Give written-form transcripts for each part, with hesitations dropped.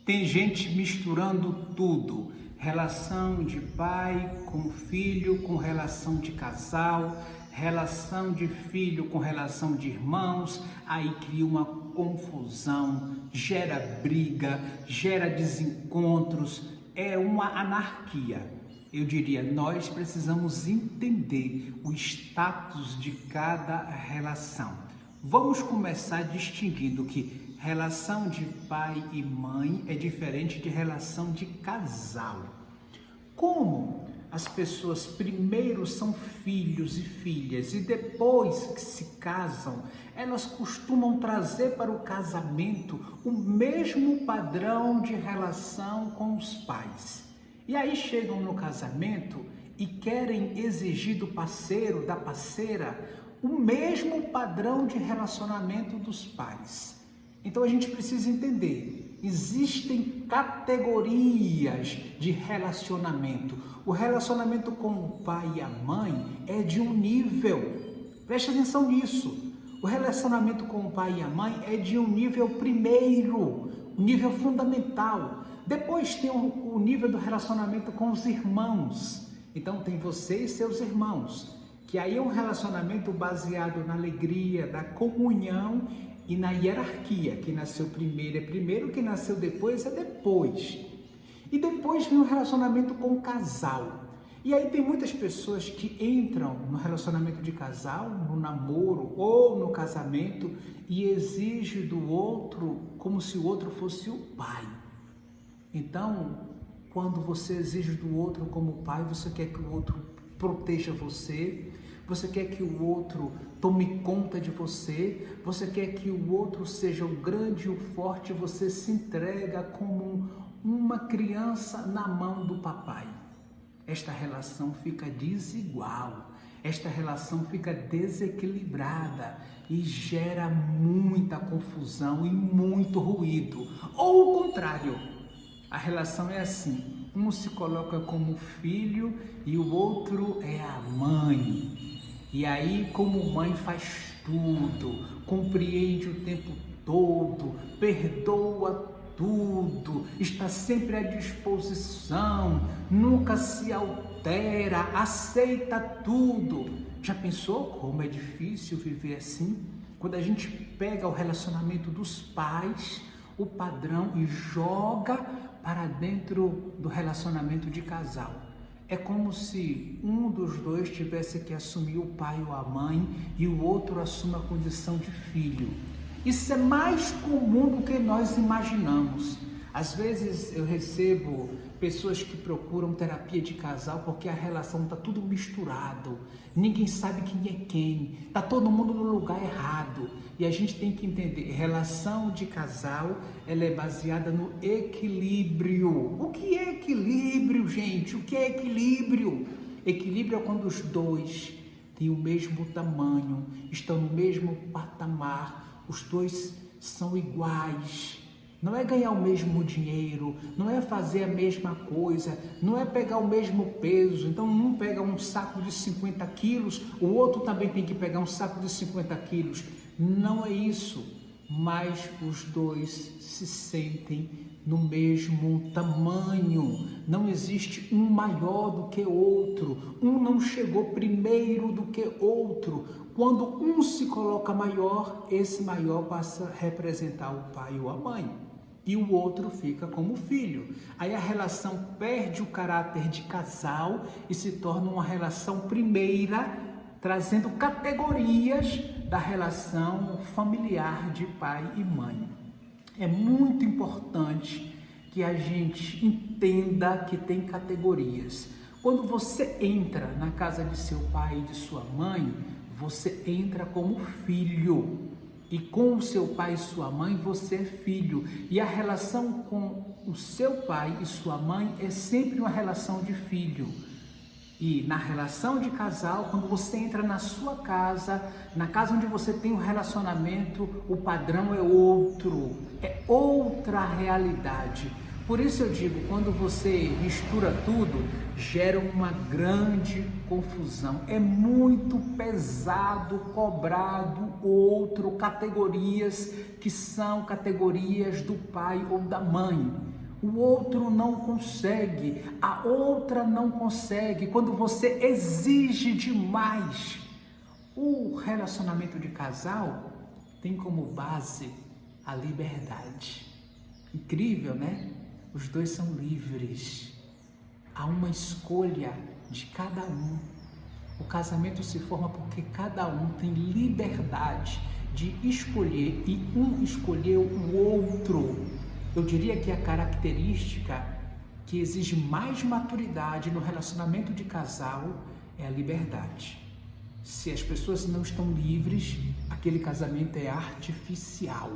Tem gente misturando tudo, relação de pai com filho, com relação de casal, relação de filho com relação de irmãos, aí cria uma confusão, gera briga, gera desencontros, é uma anarquia. Eu diria, nós precisamos entender o status de cada relação. Vamos começar distinguindo que relação de pai e mãe é diferente de relação de casal. Como as pessoas primeiro são filhos e filhas e depois que se casam, elas costumam trazer para o casamento o mesmo padrão de relação com os pais. E aí chegam no casamento e querem exigir do parceiro, da parceira, o mesmo padrão de relacionamento dos pais. Então a gente precisa entender, existem categorias de relacionamento. O relacionamento com o pai e a mãe é de um nível, preste atenção nisso. O relacionamento com o pai e a mãe é de um nível primeiro, um nível fundamental. Depois tem o nível do relacionamento com os irmãos. Então tem você e seus irmãos, que aí é um relacionamento baseado na alegria, da comunhão e na hierarquia. Quem nasceu primeiro é primeiro, quem nasceu depois é depois. E depois vem o relacionamento com o casal. E aí tem muitas pessoas que entram no relacionamento de casal, no namoro ou no casamento e exigem do outro como se o outro fosse o pai. Então, quando você exige do outro como pai, você quer que o outro proteja você, você quer que o outro tome conta de você, você quer que o outro seja o grande e o forte, você se entrega como uma criança na mão do papai. Esta relação fica desigual, esta relação fica desequilibrada e gera muita confusão e muito ruído. Ou o contrário, a relação é assim, um se coloca como filho e o outro é a mãe. E aí, como mãe, faz tudo, compreende o tempo todo, perdoa tudo, está sempre à disposição, nunca se altera, aceita tudo. Já pensou como é difícil viver assim? Quando a gente pega o relacionamento dos pais, o padrão, e joga para dentro do relacionamento de casal. É como se um dos dois tivesse que assumir o pai ou a mãe e o outro assume a condição de filho. Isso é mais comum do que nós imaginamos. Às vezes eu recebo pessoas que procuram terapia de casal porque a relação está tudo misturado, ninguém sabe quem é quem, está todo mundo no lugar errado. E a gente tem que entender, relação de casal, ela é baseada no equilíbrio. O que é equilíbrio, gente? O que é equilíbrio? Equilíbrio é quando os dois têm o mesmo tamanho, estão no mesmo patamar, os dois são iguais. Não é ganhar o mesmo dinheiro, não é fazer a mesma coisa, não é pegar o mesmo peso. Então um pega um saco de 50 quilos, o outro também tem que pegar um saco de 50 quilos. Não é isso, mas os dois se sentem no mesmo tamanho. Não existe um maior do que outro, um não chegou primeiro do que outro. Quando um se coloca maior, esse maior passa a representar o pai ou a mãe. E o outro fica como filho. Aí a relação perde o caráter de casal e se torna uma relação primeira, trazendo categorias da relação familiar de pai e mãe. É muito importante que a gente entenda que tem categorias. Quando você entra na casa de seu pai e de sua mãe, você entra como filho. E com o seu pai e sua mãe, você é filho. E a relação com o seu pai e sua mãe é sempre uma relação de filho. E na relação de casal, quando você entra na sua casa, na casa onde você tem um relacionamento, o padrão é outro, é outra realidade. Por isso eu digo, quando você mistura tudo, gera uma grande confusão. É muito pesado cobrado categorias que são categorias do pai ou da mãe. o outro não consegue, a outra não consegue, quando você exige demais. O relacionamento de casal tem como base a liberdade. Incrível, né? Os dois são livres. Há uma escolha de cada um. O casamento se forma porque cada um tem liberdade de escolher e um escolheu o outro. Eu diria que a característica que exige mais maturidade no relacionamento de casal é a liberdade. Se as pessoas não estão livres, aquele casamento é artificial.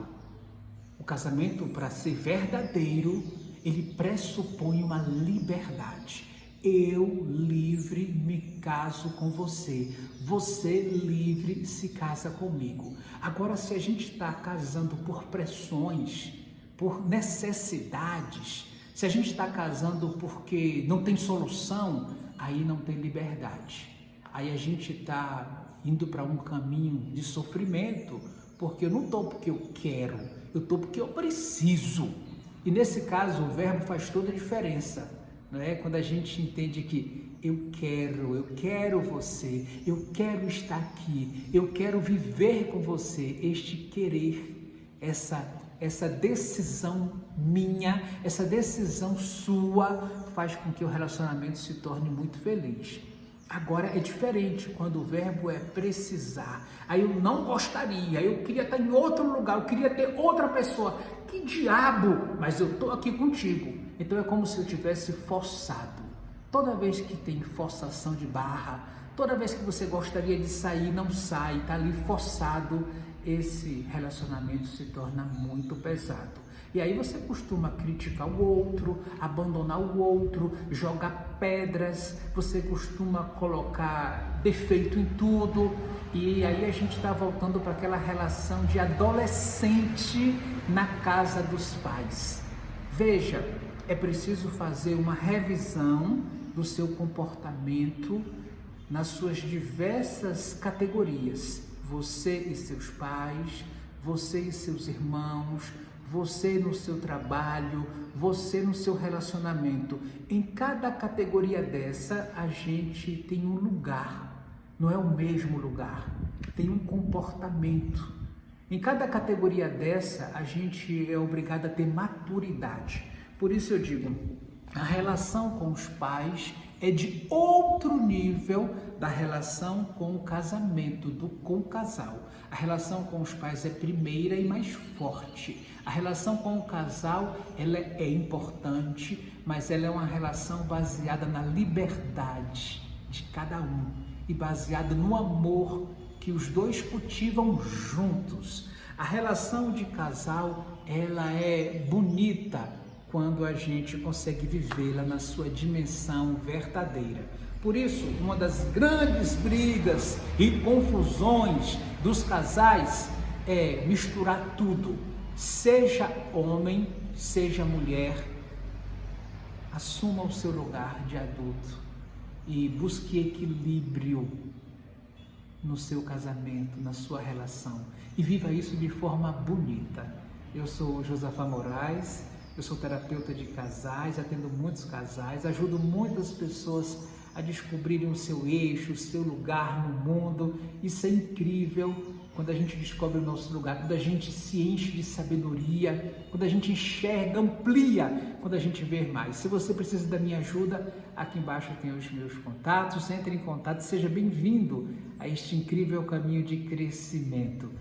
O casamento, para ser verdadeiro, ele pressupõe uma liberdade. Eu, livre, me caso com você. Você, livre, se casa comigo. Agora, se a gente está casando por pressões, por necessidades, se a gente está casando porque não tem solução, aí não tem liberdade. Aí a gente está indo para um caminho de sofrimento, porque eu não estou porque eu quero, eu estou porque eu preciso. E nesse caso o verbo faz toda a diferença, não é? Quando a gente entende que eu quero você, eu quero estar aqui, eu quero viver com você, este querer, essa decisão minha, essa decisão sua faz com que o relacionamento se torne muito feliz. Agora é diferente quando o verbo é precisar. Aí eu não gostaria, eu queria estar em outro lugar, eu queria ter outra pessoa. Que diabo! Mas eu estou aqui contigo. Então é como se eu tivesse forçado. Toda vez que tem forçação de barra, toda vez que você gostaria de sair, não sai, está ali forçado, esse relacionamento se torna muito pesado. E aí você costuma criticar o outro, abandonar o outro, jogar pedras, você costuma colocar defeito em tudo. E aí a gente está voltando para aquela relação de adolescente na casa dos pais. Veja, é preciso fazer uma revisão do seu comportamento nas suas diversas categorias. Você e seus pais, você e seus irmãos, você no seu trabalho, você no seu relacionamento. Em cada categoria dessa, a gente tem um lugar, não é o mesmo lugar, tem um comportamento. Em cada categoria dessa, a gente é obrigado a ter maturidade. Por isso eu digo, a relação com os pais é de outro nível da relação com o casamento, com o casal. A relação com os pais é primeira e mais forte. A relação com o casal, ela é importante, mas ela é uma relação baseada na liberdade de cada um e baseada no amor que os dois cultivam juntos. A relação de casal, ela é bonita quando a gente consegue vivê-la na sua dimensão verdadeira. Por isso, uma das grandes brigas e confusões dos casais é misturar tudo. Seja homem, seja mulher, assuma o seu lugar de adulto e busque equilíbrio no seu casamento, na sua relação, e viva isso de forma bonita. Eu sou Josafá Moraes, eu sou terapeuta de casais, atendo muitos casais, ajudo muitas pessoas a descobrirem o seu eixo, o seu lugar no mundo. Isso é incrível quando a gente descobre o nosso lugar, quando a gente se enche de sabedoria, quando a gente enxerga, amplia, quando a gente vê mais. Se você precisa da minha ajuda, aqui embaixo tem os meus contatos, entre em contato, seja bem-vindo a este incrível caminho de crescimento.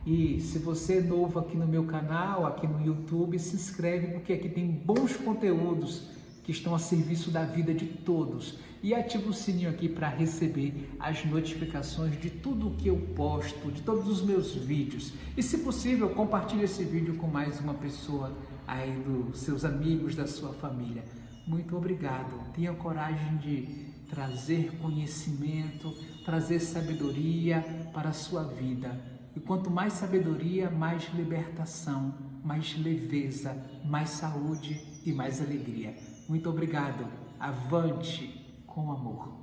E se você é novo aqui no meu canal, aqui no YouTube, se inscreve, porque aqui tem bons conteúdos que estão a serviço da vida de todos. E ativa o sininho aqui para receber as notificações de tudo o que eu posto, de todos os meus vídeos. E se possível, compartilhe esse vídeo com mais uma pessoa aí, dos seus amigos, da sua família. Muito obrigado. Tenha coragem de trazer conhecimento, trazer sabedoria para a sua vida. E quanto mais sabedoria, mais libertação, mais leveza, mais saúde e mais alegria. Muito obrigado. Avante com amor.